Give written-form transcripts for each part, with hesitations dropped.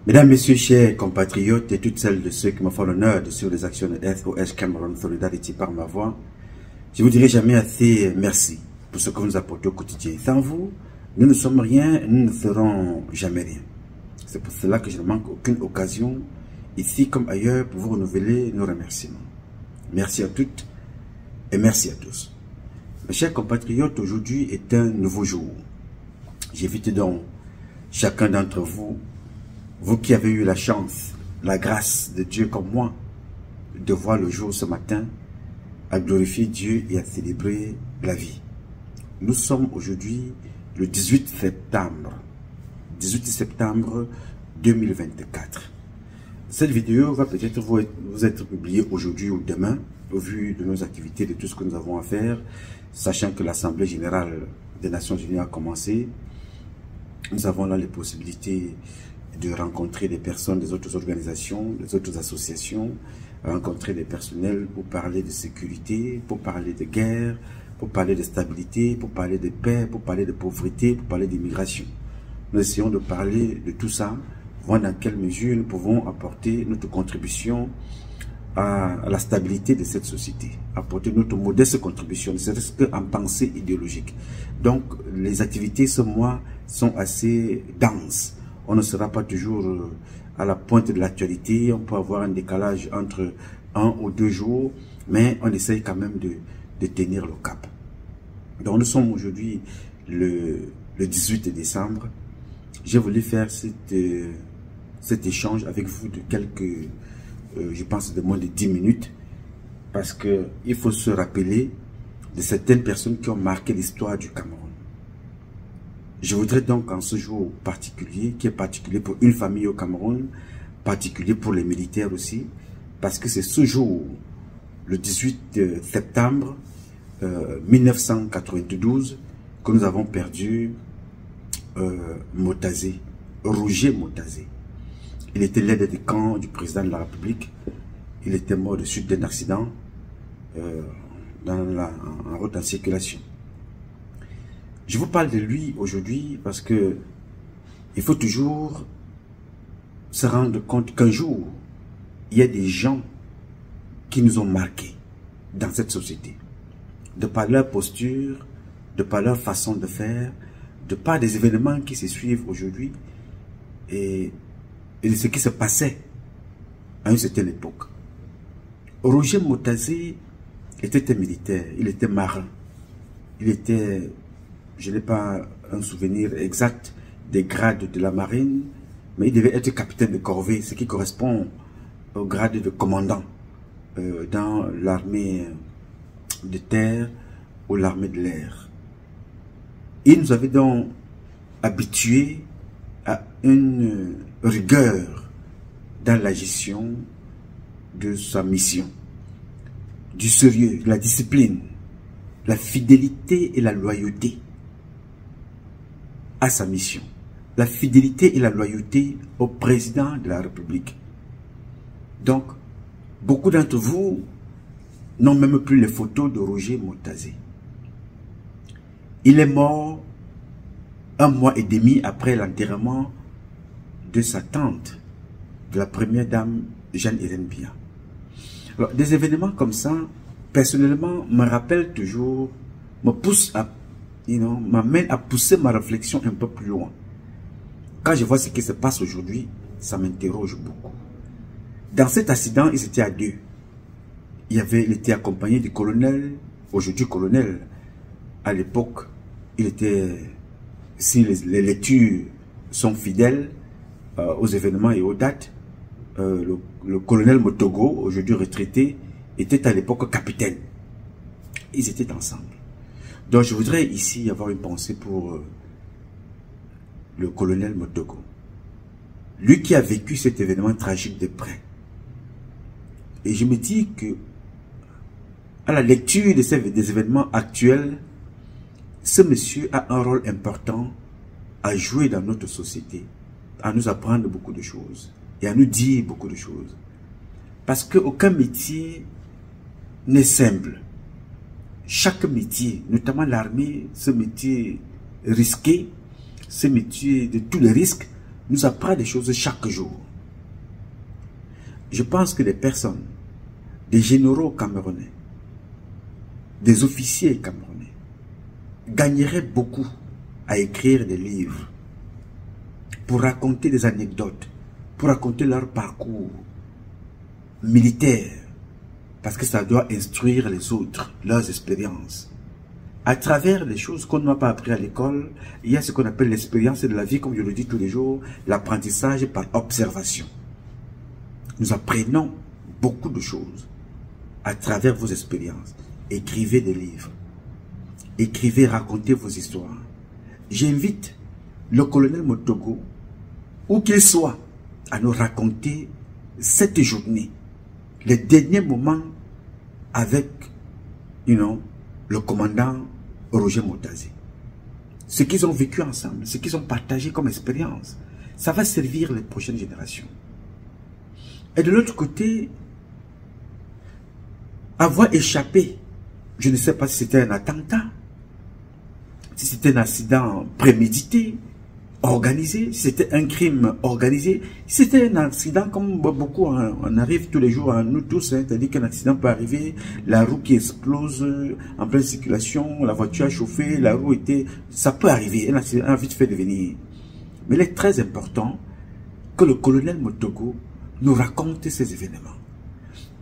Mesdames, Messieurs, chers compatriotes et toutes celles de ceux qui me font l'honneur de suivre les actions de SOS Cameroun Solidarity par ma voix, je vous dirai jamais assez merci pour ce que vous nous apportez au quotidien. Sans vous, nous ne sommes rien, nous ne serons jamais rien. C'est pour cela que je ne manque aucune occasion, ici comme ailleurs, pour vous renouveler nos remerciements. Merci à toutes et merci à tous. Mes chers compatriotes, aujourd'hui est un nouveau jour. J'invite donc chacun d'entre vous, vous qui avez eu la chance, la grâce de Dieu comme moi, de voir le jour ce matin, à glorifier Dieu et à célébrer la vie. Nous sommes aujourd'hui le 18 septembre 2024. Cette vidéo va peut-être vous être publiée aujourd'hui ou demain, au vu de nos activités, de tout ce que nous avons à faire, sachant que l'Assemblée générale des Nations Unies a commencé. Nous avons là les possibilités de rencontrer des personnes des autres organisations, des autres associations, rencontrer des personnels pour parler de sécurité, pour parler de guerre, pour parler de stabilité, pour parler de paix, pour parler de pauvreté, pour parler d'immigration. Nous essayons de parler de tout ça, voir dans quelle mesure nous pouvons apporter notre contribution à la stabilité de cette société, apporter notre modeste contribution, c'est-à-dire qu'en pensée idéologique. Donc, les activités ce mois sont assez denses. On ne sera pas toujours à la pointe de l'actualité, on peut avoir un décalage entre 1 ou 2 jours, mais on essaye quand même de tenir le cap. Donc nous sommes aujourd'hui le 18 décembre. J'ai voulu faire cet échange avec vous de quelques, je pense de moins de 10 minutes, parce qu'il faut se rappeler de certaines personnes qui ont marqué l'histoire du Cameroun. Je voudrais donc en ce jour particulier, qui est particulier pour une famille au Cameroun, particulier pour les militaires aussi, parce que c'est ce jour, le 18 septembre 1992, que nous avons perdu Motazé, Roger Motazé. Il était l'aide de camp du président de la République. Il était mort de suite d'un accident en route en circulation. Je vous parle de lui aujourd'hui parce que il faut toujours se rendre compte qu'un jour, il y a des gens qui nous ont marqués dans cette société. De par leur posture, de par leur façon de faire, de par des événements qui se suivent aujourd'hui et de ce qui se passait à une certaine époque. Roger Motazé était un militaire, il était marin, il était... Je n'ai pas un souvenir exact des grades de la marine, mais il devait être capitaine de corvée, ce qui correspond au grade de commandant dans l'armée de terre ou l'armée de l'air. Il nous avait donc habitués à une rigueur dans la gestion de sa mission, du sérieux, de la discipline, la fidélité et la loyauté à sa mission, la fidélité et la loyauté au président de la République. Donc, beaucoup d'entre vous n'ont même plus les photos de Roger Motazé. Il est mort 1 mois et demi après l'enterrement de sa tante, de la première dame Jeanne-Hélène Biya. Alors, des événements comme ça, personnellement, me rappellent toujours, me poussent à m'amène à pousser ma réflexion un peu plus loin. Quand je vois ce qui se passe aujourd'hui, ça m'interroge beaucoup. Dans cet accident, ils étaient à 2. Il était accompagné du colonel, aujourd'hui colonel. À l'époque, il était, si les lectures sont fidèles aux événements et aux dates, le colonel Motogo, aujourd'hui retraité, était à l'époque capitaine. Ils étaient ensemble. Donc je voudrais ici avoir une pensée pour le colonel Motogo. Lui qui a vécu cet événement tragique de près. Et je me dis que à la lecture des événements actuels, ce monsieur a un rôle important à jouer dans notre société, à nous apprendre beaucoup de choses et à nous dire beaucoup de choses. Parce qu'aucun métier n'est simple. Chaque métier, notamment l'armée, ce métier risqué, ce métier de tous les risques, nous apprend des choses chaque jour. Je pense que des personnes, des généraux camerounais, des officiers camerounais, gagneraient beaucoup à écrire des livres pour raconter des anecdotes, pour raconter leur parcours militaire, parce que ça doit instruire les autres, leurs expériences. À travers les choses qu'on n'a pas appris à l'école, il y a ce qu'on appelle l'expérience de la vie, comme je le dis tous les jours, l'apprentissage par observation. Nous apprenons beaucoup de choses à travers vos expériences. Écrivez des livres. Écrivez, racontez vos histoires. J'invite le colonel Motogo, où qu'il soit, à nous raconter cette journée, les derniers moments avec, le commandant Roger Motazé. Ce qu'ils ont vécu ensemble, ce qu'ils ont partagé comme expérience, ça va servir les prochaines générations. Et de l'autre côté, avoir échappé, je ne sais pas si c'était un attentat, si c'était un accident prémédité, organisé, si c'était un crime organisé, si c'était un accident comme beaucoup, on arrive tous les jours à nous tous, c'est-à-dire qu'un accident peut arriver, la roue qui explose en pleine circulation, la voiture a chauffé, la roue était... Ça peut arriver, un accident a vite fait devenir. Mais il est très important que le colonel Motogo nous raconte ces événements.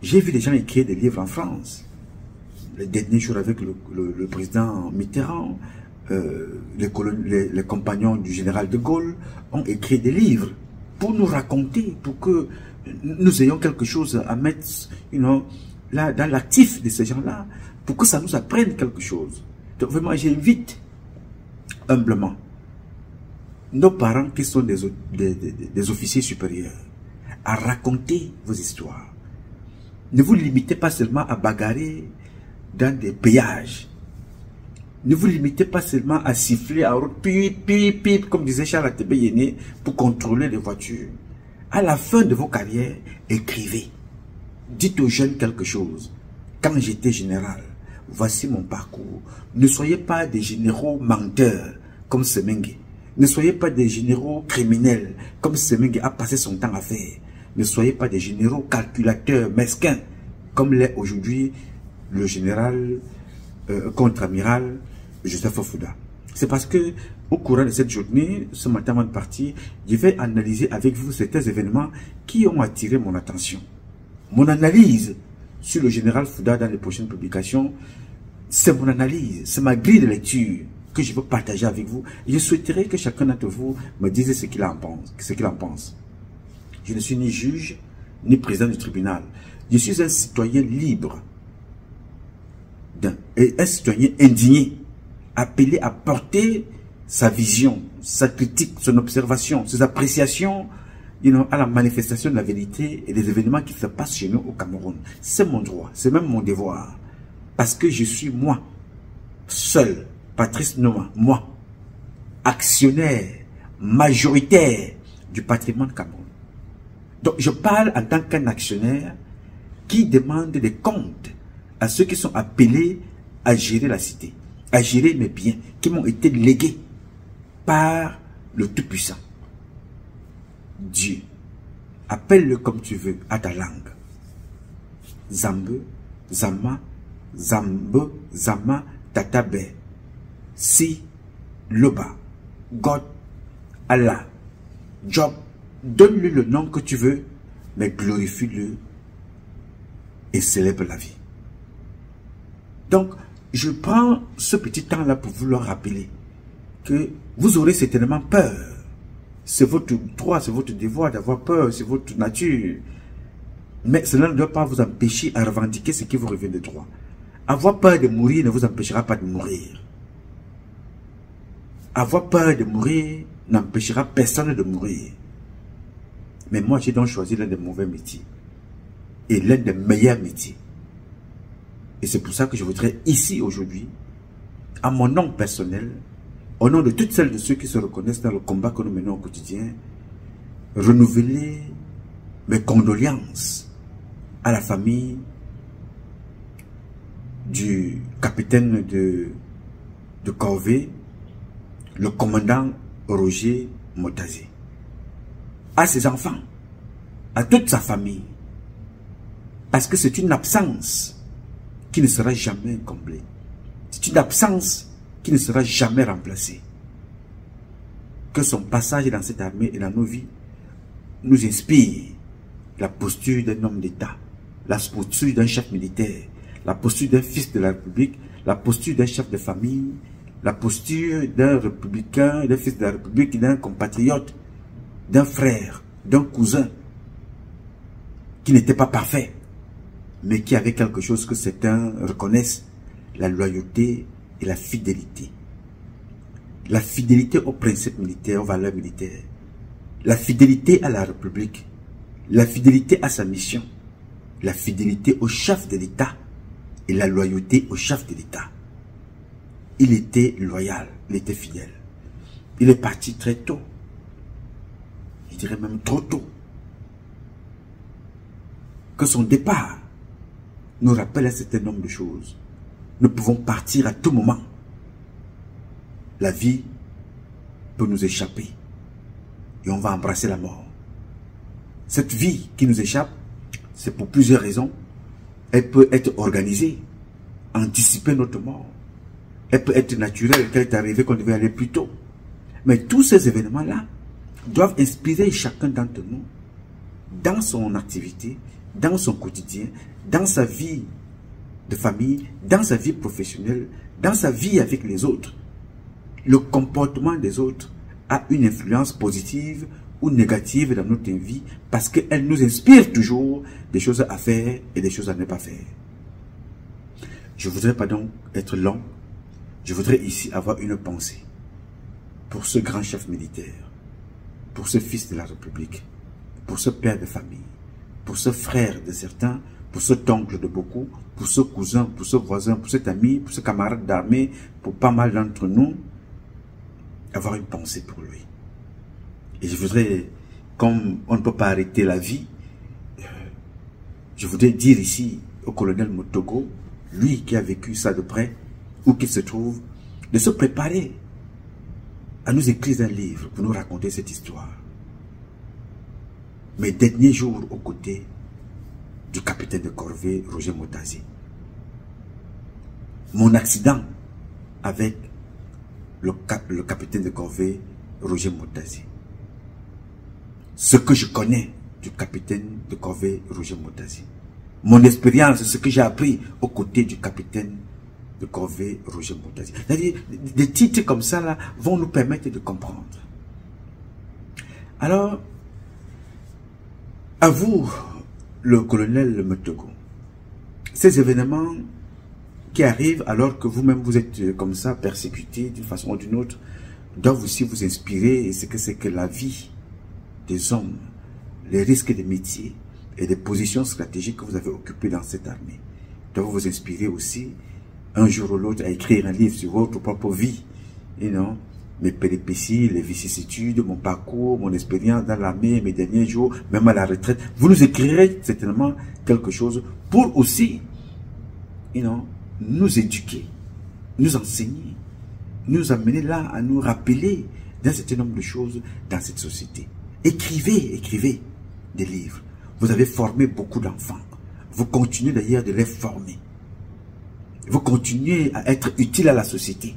J'ai vu des gens écrire des livres en France. Les derniers jours avec le président Mitterrand, les compagnons du général de Gaulle ont écrit des livres pour nous raconter, pour que nous ayons quelque chose à mettre là, dans l'actif de ces gens-là, pour que ça nous apprenne quelque chose. Donc vraiment, j'invite humblement nos parents qui sont des officiers supérieurs à raconter vos histoires. Ne vous limitez pas seulement à bagarrer dans des péages. Ne vous limitez pas seulement à siffler à route, pip, pip, pip, comme disait Charles Atebe Yéné, pour contrôler les voitures. À la fin de vos carrières, écrivez. Dites aux jeunes quelque chose. Quand j'étais général, voici mon parcours. Ne soyez pas des généraux menteurs comme Semengue. Ne soyez pas des généraux criminels comme Semengue a passé son temps à faire. Ne soyez pas des généraux calculateurs, mesquins, comme l'est aujourd'hui le général contre-amiral Joseph Fouda. C'est parce que au courant de cette journée, ce matin avant de partir, je vais analyser avec vous certains événements qui ont attiré mon attention. Mon analyse sur le général Fouda dans les prochaines publications, c'est mon analyse, c'est ma grille de lecture que je veux partager avec vous. Et je souhaiterais que chacun d'entre vous me dise ce qu'il en pense. Je ne suis ni juge, ni président du tribunal. Je suis un citoyen libre, un citoyen indigné, appelé à porter sa vision, sa critique, son observation, ses appréciations à la manifestation de la vérité et des événements qui se passent chez nous au Cameroun. C'est mon droit, c'est même mon devoir. Parce que je suis moi, seul, Patrice Noma, moi, actionnaire majoritaire du patrimoine Cameroun. Donc je parle en tant qu'un actionnaire qui demande des comptes à ceux qui sont appelés à gérer la cité, à gérer mes biens qui m'ont été légués par le Tout-Puissant. Dieu, appelle-le comme tu veux à ta langue. Zambe, Zama, Zambe, Zama, Tatabe, Si, Loba, God, Allah, Job, donne-lui le nom que tu veux, mais glorifie-le et célèbre la vie. Donc, je prends ce petit temps-là pour vous le rappeler que vous aurez certainement peur. C'est votre droit, c'est votre devoir d'avoir peur, c'est votre nature. Mais cela ne doit pas vous empêcher à revendiquer ce qui vous revient de droit. Avoir peur de mourir ne vous empêchera pas de mourir. Avoir peur de mourir n'empêchera personne de mourir. Mais moi, j'ai donc choisi l'un des mauvais métiers et l'un des meilleurs métiers. Et c'est pour ça que je voudrais ici aujourd'hui, à mon nom personnel, au nom de toutes celles de ceux qui se reconnaissent dans le combat que nous menons au quotidien, renouveler mes condoléances à la famille du capitaine de corvée, le commandant Roger Motazé. à ses enfants, à toute sa famille. Parce que c'est une absence qui ne sera jamais comblée. C'est une absence qui ne sera jamais remplacée. Que son passage dans cette armée et dans nos vies nous inspire la posture d'un homme d'État, la posture d'un chef militaire, la posture d'un fils de la République, la posture d'un chef de famille, la posture d'un républicain, d'un fils de la République, d'un compatriote, d'un frère, d'un cousin, qui n'était pas parfait, mais qui avait quelque chose que certains reconnaissent, la loyauté et la fidélité. La fidélité aux principes militaires, aux valeurs militaires, la fidélité à la République, la fidélité à sa mission, la fidélité au chef de l'État et la loyauté au chef de l'État. Il était loyal, il était fidèle. Il est parti très tôt. Je dirais même trop tôt. Que son départ nous rappelle un certain nombre de choses. Nous pouvons partir à tout moment. La vie peut nous échapper et on va embrasser la mort. Cette vie qui nous échappe, c'est pour plusieurs raisons. Elle peut être organisée, anticiper notre mort. Elle peut être naturelle, qu'elle est arrivée qu'on devait aller plus tôt. Mais tous ces événements-là doivent inspirer chacun d'entre nous dans son activité, dans son quotidien, dans sa vie de famille, dans sa vie professionnelle, dans sa vie avec les autres. Le comportement des autres a une influence positive ou négative dans notre vie parce qu'elle nous inspire toujours des choses à faire et des choses à ne pas faire. Je ne voudrais pas donc être long. Je voudrais ici avoir une pensée pour ce grand chef militaire, pour ce fils de la République, pour ce père de famille, pour ce frère de certains, pour cet oncle de beaucoup, pour ce cousin, pour ce voisin, pour cet ami, pour ce camarade d'armée, pour pas mal d'entre nous, avoir une pensée pour lui. Et je voudrais, comme on ne peut pas arrêter la vie, je voudrais dire ici au colonel Motogo, lui qui a vécu ça de près, où qu'il se trouve, de se préparer à nous écrire un livre pour nous raconter cette histoire. Mes derniers jours aux côtés du capitaine de corvée, Roger Motazi. Mon accident avec le capitaine de corvée, Roger Motazi. Ce que je connais du capitaine de corvée, Roger Motazi. Mon expérience, ce que j'ai appris aux côtés du capitaine de corvée, Roger Motazi. C'est-à-dire, des titres comme ça là, vont nous permettre de comprendre. Alors, à vous, le colonel Motogo, ces événements qui arrivent alors que vous-même vous êtes comme ça persécuté d'une façon ou d'une autre, doivent aussi vous inspirer et ce que c'est que la vie des hommes, les risques des métiers et des positions stratégiques que vous avez occupées dans cette armée, doivent vous inspirer aussi un jour ou l'autre à écrire un livre sur votre propre vie, you know, mes péripéties, les vicissitudes, mon parcours, mon expérience dans l'armée, mes derniers jours, même à la retraite. Vous nous écrirez certainement quelque chose pour aussi, you know, nous éduquer, nous enseigner, nous amener là à nous rappeler d'un certain nombre de choses dans cette société. Écrivez des livres. Vous avez formé beaucoup d'enfants. Vous continuez d'ailleurs de les former. Vous continuez à être utile à la société.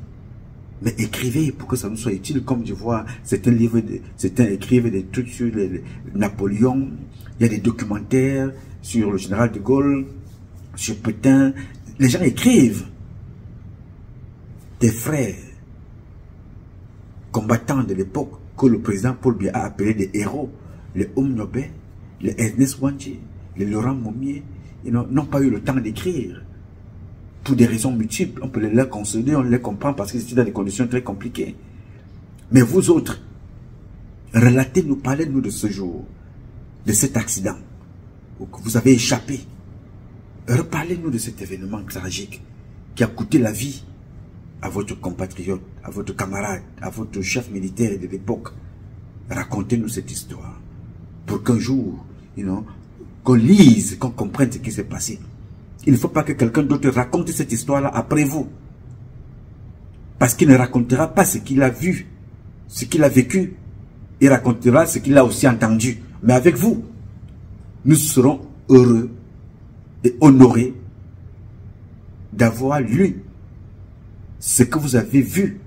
Mais écrivez pour que ça nous soit utile, comme je vois certains écrivent des trucs sur Napoléon, il y a des documentaires sur le général de Gaulle, sur Pétain. Les gens écrivent. Des frères combattants de l'époque que le président Paul Biya a appelé des héros, les Omnobé, les Ernest Wandje, les Laurent Momier, ils n'ont pas eu le temps d'écrire. Pour des raisons multiples, on peut les consoler, on les comprend parce qu'ils étaient dans des conditions très compliquées. Mais vous autres, relatez-nous, parlez-nous de ce jour, de cet accident, où vous avez échappé. Reparlez-nous de cet événement tragique qui a coûté la vie à votre compatriote, à votre camarade, à votre chef militaire de l'époque. Racontez-nous cette histoire pour qu'un jour, qu'on lise, qu'on comprenne ce qui s'est passé. Il ne faut pas que quelqu'un d'autre raconte cette histoire-là après vous. Parce qu'il ne racontera pas ce qu'il a vu, ce qu'il a vécu Il racontera ce qu'il a aussi entendu. Mais avec vous, nous serons heureux et honorés d'avoir lu ce que vous avez vu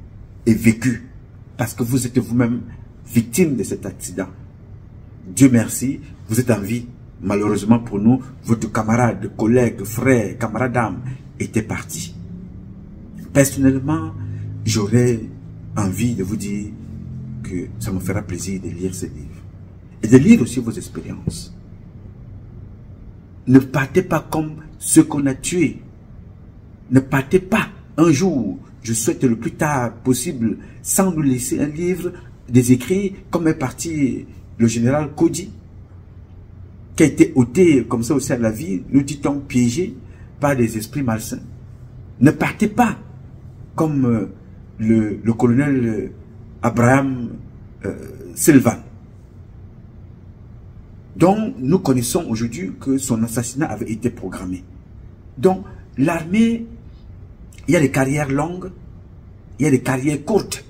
et vécu. Parce que vous êtes vous-même victime de cet accident. Dieu merci, vous êtes en vie. Malheureusement pour nous, votre camarade, collègue, frère, camarade d'âme était parti. Personnellement, j'aurais envie de vous dire que ça me fera plaisir de lire ce livre. Et de lire aussi vos expériences. Ne partez pas comme ceux qu'on a tués. Ne partez pas un jour, je souhaite le plus tard possible, sans nous laisser un livre, des écrits, comme est parti le général Kodi, qui a été ôté comme ça aussi à la vie, nous dit-on piégé par des esprits malsains. Ne partez pas comme le colonel Abraham Sylvan, dont nous connaissons aujourd'hui que son assassinat avait été programmé. Donc, l'armée, il y a des carrières longues, il y a des carrières courtes.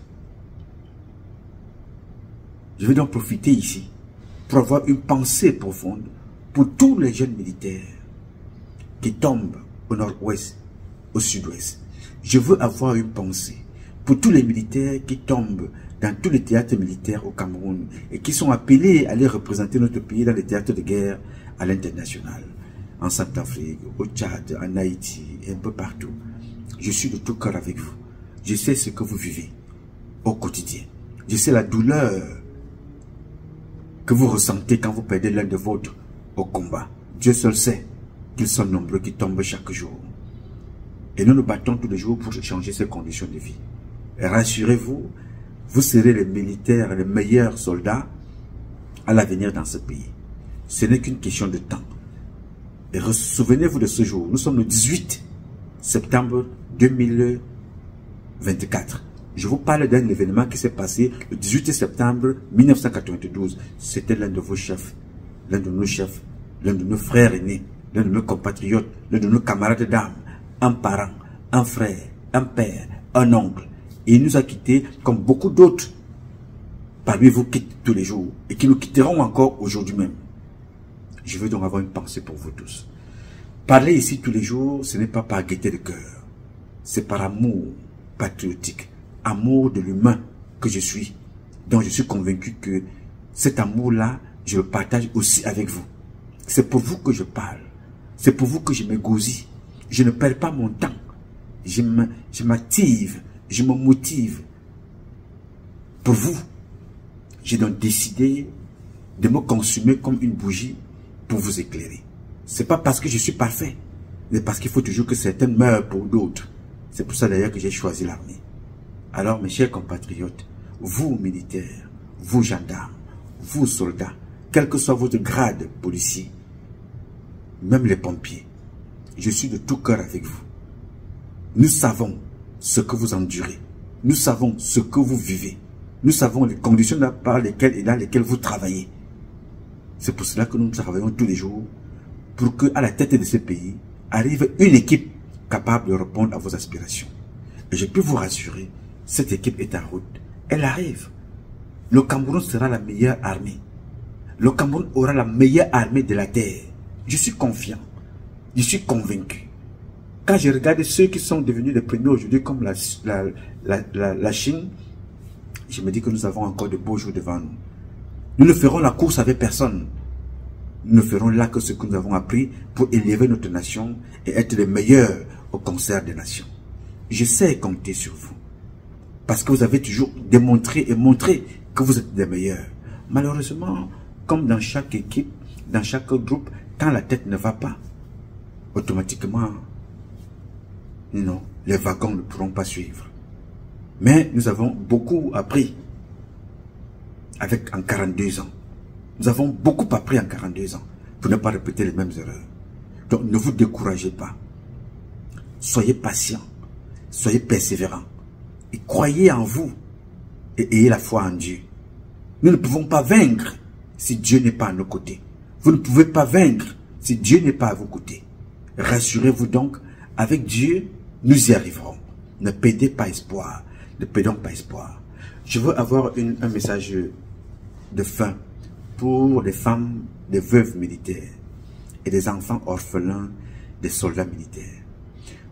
Je vais donc profiter ici pour avoir une pensée profonde pour tous les jeunes militaires qui tombent au nord-ouest, au sud-ouest. Je veux avoir une pensée pour tous les militaires qui tombent dans tous les théâtres militaires au Cameroun et qui sont appelés à aller représenter notre pays dans les théâtres de guerre à l'international, en Centrafrique, au Tchad, en Haïti, et un peu partout. Je suis de tout cœur avec vous. Je sais ce que vous vivez au quotidien. Je sais la douleur que vous ressentez quand vous perdez l'un de vôtres au combat. Dieu seul sait qu'ils sont nombreux qui tombent chaque jour. Et nous nous battons tous les jours pour changer ces conditions de vie. Et rassurez-vous, vous serez les militaires, les meilleurs soldats à l'avenir dans ce pays. Ce n'est qu'une question de temps. Et souvenez-vous de ce jour. Nous sommes le 18 septembre 2024. Je vous parle d'un événement qui s'est passé le 18 septembre 1992. C'était l'un de vos chefs, l'un de nos chefs, l'un de nos frères aînés, l'un de nos compatriotes, l'un de nos camarades d'armes, un parent, un frère, un père, un oncle. Et il nous a quittés comme beaucoup d'autres parmi vous quittent tous les jours et qui nous quitteront encore aujourd'hui même. Je veux donc avoir une pensée pour vous tous. Parler ici tous les jours, ce n'est pas par gaieté de cœur. C'est par amour patriotique, amour de l'humain que je suis. Donc je suis convaincu que cet amour-là, je le partage aussi avec vous. C'est pour vous que je parle. C'est pour vous que je m'égosille. Je ne perds pas mon temps. Je m'active, je me motive. Pour vous, j'ai donc décidé de me consumer comme une bougie pour vous éclairer. C'est pas parce que je suis parfait, mais parce qu'il faut toujours que certains meurent pour d'autres. C'est pour ça d'ailleurs que j'ai choisi l'armée. Alors mes chers compatriotes, vous militaires, vous gendarmes, vous soldats, quel que soit votre grade policier, même les pompiers, je suis de tout cœur avec vous. Nous savons ce que vous endurez. Nous savons ce que vous vivez. Nous savons les conditions par lesquelles et dans lesquelles vous travaillez. C'est pour cela que nous travaillons tous les jours pour qu'à la tête de ce pays arrive une équipe capable de répondre à vos aspirations. Et je peux vous rassurer, cette équipe est en route. Elle arrive. Le Cameroun sera la meilleure armée. Le Cameroun aura la meilleure armée de la terre. Je suis confiant. Je suis convaincu. Quand je regarde ceux qui sont devenus les premiers aujourd'hui, comme la Chine, je me dis que nous avons encore de beaux jours devant nous. Nous ne ferons la course avec personne. Nous ne ferons là que ce que nous avons appris pour élever notre nation et être les meilleurs au concert des nations. Je sais compter sur vous. Parce que vous avez toujours démontré et montré que vous êtes les meilleurs. Malheureusement, comme dans chaque équipe, dans chaque groupe, quand la tête ne va pas, automatiquement, non, les wagons ne pourront pas suivre. Mais nous avons beaucoup appris en 42 ans. Nous avons beaucoup appris en 42 ans pour ne pas répéter les mêmes erreurs. Donc ne vous découragez pas. Soyez patient, soyez persévérants et croyez en vous et ayez la foi en Dieu. Nous ne pouvons pas vaincre si Dieu n'est pas à nos côtés. Vous ne pouvez pas vaincre si Dieu n'est pas à vos côtés. Rassurez-vous donc, avec Dieu, nous y arriverons. Ne perdez pas espoir. Ne perdons pas espoir. Je veux avoir un message de faim pour les femmes des veuves militaires et des enfants orphelins des soldats militaires.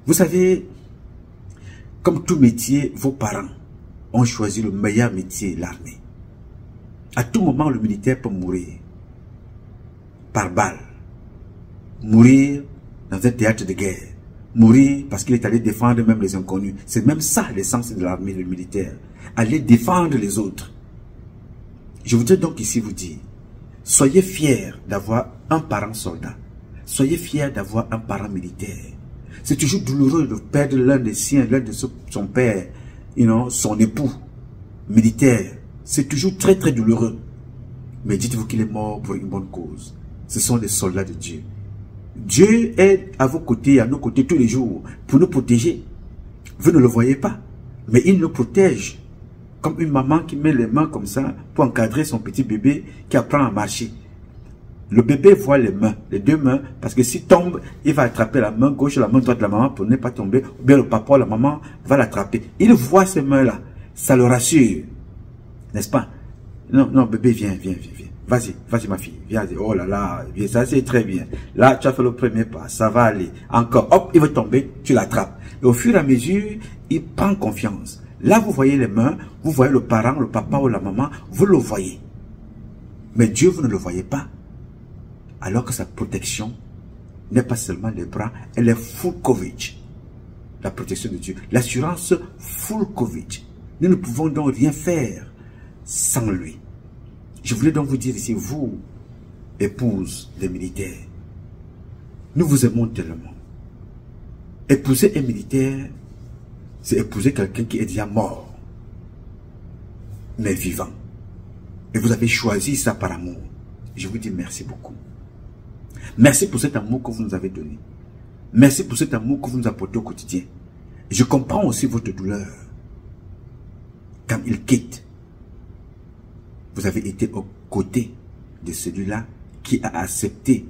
Vous savez, comme tout métier, vos parents ont choisi le meilleur métier, l'armée. À tout moment, le militaire peut mourir par balle, mourir dans un théâtre de guerre, mourir parce qu'il est allé défendre même les inconnus. C'est même ça l'essence de l'armée, le militaire. Aller défendre les autres. Je voudrais donc ici vous dire, soyez fiers d'avoir un parent soldat. Soyez fiers d'avoir un parent militaire. C'est toujours douloureux de perdre l'un des siens, l'un de son père, son époux militaire. C'est toujours très très douloureux. Mais dites-vous qu'il est mort pour une bonne cause. Ce sont les soldats de Dieu. Dieu est à vos côtés, à nos côtés tous les jours pour nous protéger. Vous ne le voyez pas, mais il nous protège. Comme une maman qui met les mains comme ça pour encadrer son petit bébé qui apprend à marcher. Le bébé voit les mains, les deux mains, parce que s'il tombe, il va attraper la main gauche et la main droite de la maman pour ne pas tomber. Ou bien le papa ou la maman va l'attraper. Il voit ces mains-là. Ça le rassure. N'est-ce pas? Non, non, bébé, viens. Vas-y ma fille, viens. Oh là là, viens, ça c'est très bien. Là, tu as fait le premier pas, ça va aller. Encore, hop, il va tomber, tu l'attrapes. Et au fur et à mesure, il prend confiance. Là, vous voyez les mains, vous voyez le parent, le papa ou la maman, vous le voyez. Mais Dieu, vous ne le voyez pas. Alors que sa protection n'est pas seulement les bras, elle est full coverage. La protection de Dieu. L'assurance full coverage. Nous ne pouvons donc rien faire sans lui. Je voulais donc vous dire ici, vous, épouses des militaires, nous vous aimons tellement. Épouser un militaire, c'est épouser quelqu'un qui est déjà mort, mais vivant. Et vous avez choisi ça par amour. Je vous dis merci beaucoup. Merci pour cet amour que vous nous avez donné. Merci pour cet amour que vous nous apportez au quotidien. Je comprends aussi votre douleur. Quand il quitte, vous avez été aux côtés de celui-là qui a accepté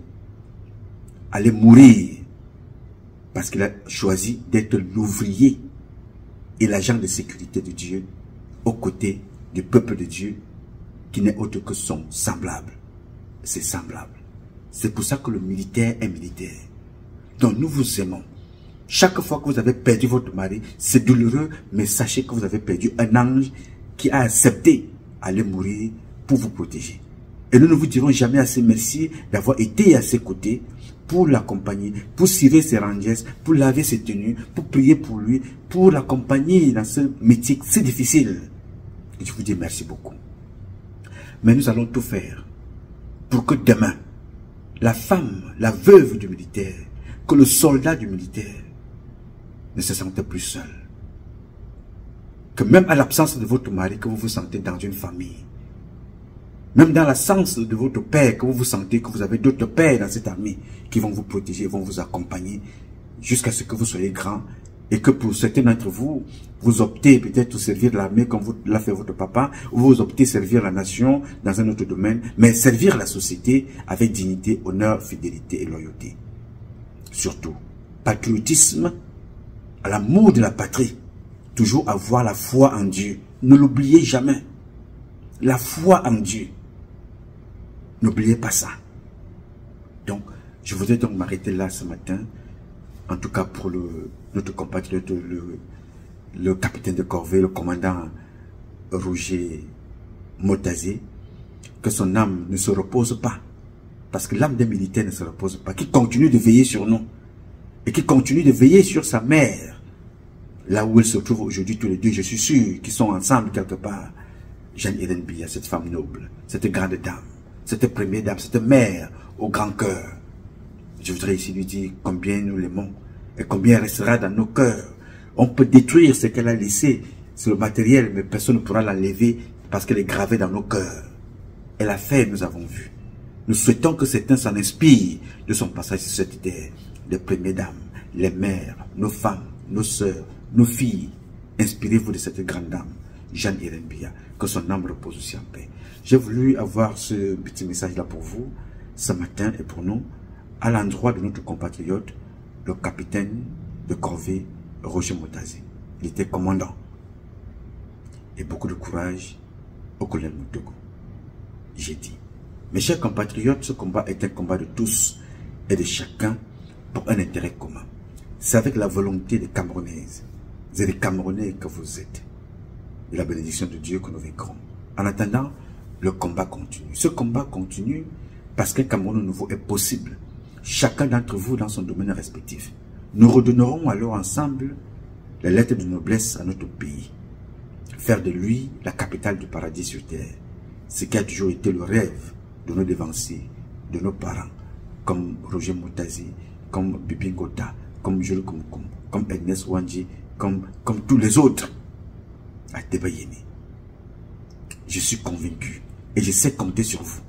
aller mourir parce qu'il a choisi d'être l'ouvrier et l'agent de sécurité de Dieu aux côtés du peuple de Dieu qui n'est autre que son semblable. C'est semblable. C'est pour ça que le militaire est militaire. Donc nous vous aimons. Chaque fois que vous avez perdu votre mari, c'est douloureux, mais sachez que vous avez perdu un ange qui a accepté aller mourir pour vous protéger. Et nous ne vous dirons jamais assez merci d'avoir été à ses côtés pour l'accompagner, pour cirer ses rangesses, pour laver ses tenues, pour prier pour lui, pour l'accompagner dans ce métier si difficile. Et je vous dis merci beaucoup. Mais nous allons tout faire pour que demain, la femme, la veuve du militaire, que le soldat du militaire ne se sente plus seul. Que même à l'absence de votre mari, que vous vous sentez dans une famille, même dans l'absence de votre père, que vous vous sentez que vous avez d'autres pères dans cette armée qui vont vous protéger, vont vous accompagner jusqu'à ce que vous soyez grand et que pour certains d'entre vous, vous optez peut-être pour servir l'armée comme l'a fait votre papa, ou vous optez servir la nation dans un autre domaine, mais servir la société avec dignité, honneur, fidélité et loyauté. Surtout, patriotisme, à l'amour de la patrie, toujours avoir la foi en Dieu. Ne l'oubliez jamais. La foi en Dieu. N'oubliez pas ça. Donc, je voudrais donc m'arrêter là ce matin, en tout cas pour notre compatriote, le capitaine de corvée, le commandant Roger Motazé, que son âme ne se repose pas, parce que l'âme des militaires ne se repose pas, qui continue de veiller sur nous, et qui continue de veiller sur sa mère, là où elle se trouve aujourd'hui tous les deux, je suis sûr qu'ils sont ensemble quelque part. Jeanne-Hélène Biya, cette femme noble, cette grande dame, cette première dame, cette mère au grand cœur. Je voudrais ici lui dire combien nous l'aimons et combien elle restera dans nos cœurs. On peut détruire ce qu'elle a laissé sur le matériel, mais personne ne pourra l'enlever parce qu'elle est gravée dans nos cœurs. Elle a fait, nous avons vu. Nous souhaitons que certains s'en inspirent de son passage sur cette terre. Les premières dames, les mères, nos femmes, nos sœurs, nos filles. Inspirez-vous de cette grande dame, Jeanne-Hélène Biya, que son âme repose aussi en paix. J'ai voulu avoir ce petit message-là pour vous, ce matin et pour nous, à l'endroit de notre compatriote, le capitaine de corvée, Roger Motazé. Il était commandant. Et beaucoup de courage au colonel Moutogo. j'ai dit. Mes chers compatriotes, ce combat est un combat de tous et de chacun pour un intérêt commun. C'est avec la volonté des Camerounaises et des Camerounais que vous êtes. Et la bénédiction de Dieu que nous vaincrons. En attendant, le combat continue. Ce combat continue parce qu'un Cameroun nouveau est possible. Chacun d'entre vous dans son domaine respectif. Nous redonnerons alors ensemble les lettres de noblesse à notre pays. Faire de lui la capitale du paradis sur terre. Ce qui a toujours été le rêve de nos devanciers, de nos parents, comme Roger Moutazi, comme Bibi Ngota, comme Jules Koumkoum, comme Ernest Ouandji, comme tous les autres à Tebayéné. Je suis convaincu et je sais compter sur vous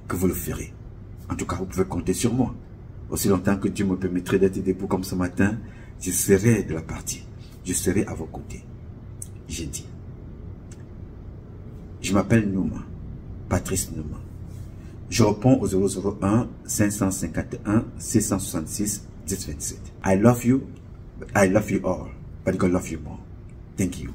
que vous le ferez. En tout cas, vous pouvez compter sur moi. Aussi longtemps que Dieu me permettrait d'être debout comme ce matin, je serai de la partie. Je serai à vos côtés. J'ai dit. Je m'appelle Nouma, Patrice Nouma. Je réponds au 001 551 666 1027. I love you all, but God love you more. Thank you.